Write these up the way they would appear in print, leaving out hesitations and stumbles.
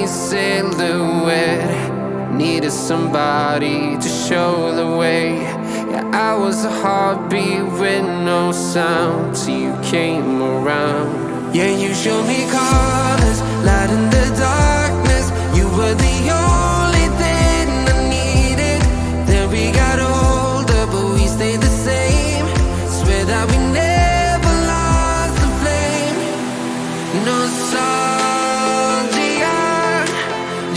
silhouette. Needed somebody to show the way. Yeah, I was a heartbeat with no sound till you came around. Yeah, you showed me colors, light in the darkness. You were the only thing I needed. Then we got older, but we stayed the same. Swear that we never lost the flame. Nostalgia,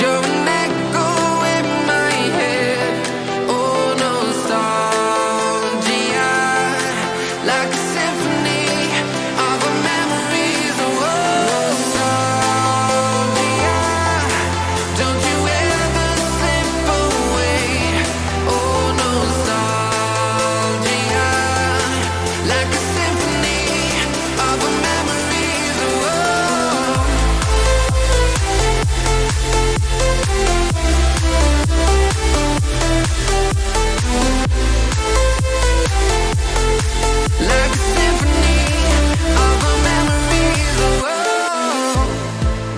you're an echo in my head. Oh, nostalgia, like a symphony of our memories. Oh, nostalgia, don't you ever slip away. Oh, nostalgia, like a symphony of our memories. Oh, like a symphony of our memories. Oh,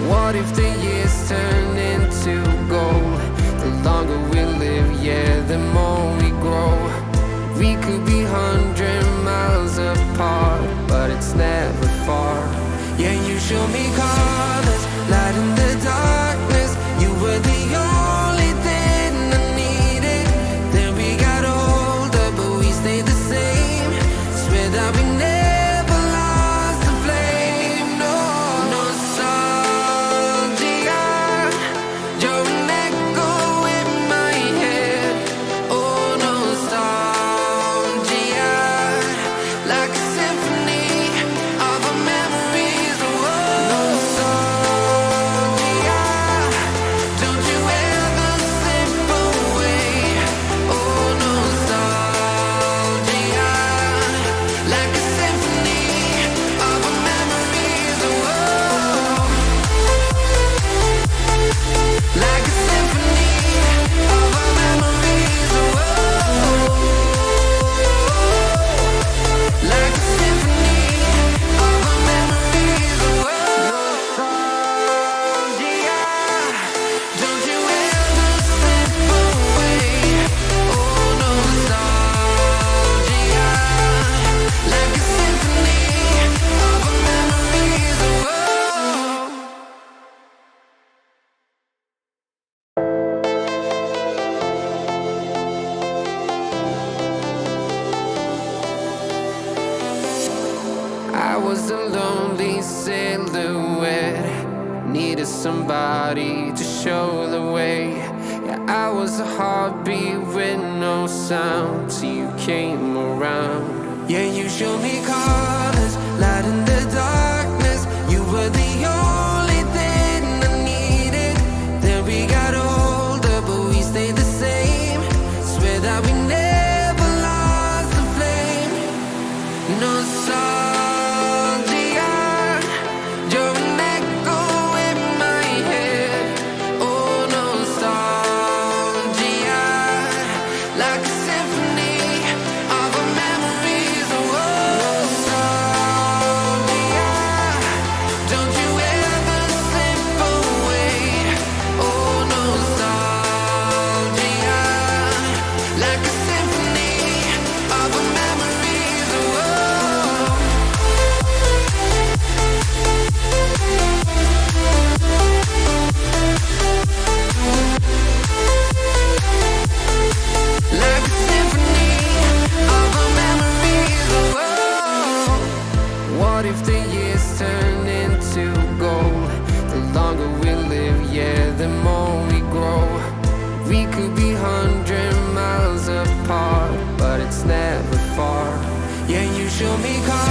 what if the years turn into gold? The longer we live, yeah, the more we grow. We could be 100 miles apart, but it's never far. Yeah, you show me colors, light in the darkness. You were the only thing I needed. Then we got older, but we stayed the same. Swear that we never lost the flame. No, nostalgia, you're an echo in my head. Oh, nostalgia, like a symphony of our memories. Oh, nostalgia, don't you ever slip away. Oh, nostalgia, like a symphony of our memories. Oh, like a symphony of our memories. Oh, like a symphony of our memories. Oh, nostalgia, don't you ever slip away. Oh, nostalgia, like a symphony of our memories. Oh, I was a lonely silhouette. Needed somebody to show the way. Yeah, I was a heartbeat with no sound till you came around. Yeah, you showed me colors, light in the darkness. You were the only thing I needed. Then we got older, but we stayed the same. Swear that we never lost the flame. Nostalgia, you're an echo in my head. Oh, nostalgia, like a symphony of our memories. Oh, nostalgia, don't you ever slip away. Oh, nostalgia, like a symphony of our memories. Oh, like a symphony of our memories. Oh, what if the years turn into gold? The longer we live, yeah, the more we grow. We could be 100 miles apart, but it's never far. Yeah, you show me colors.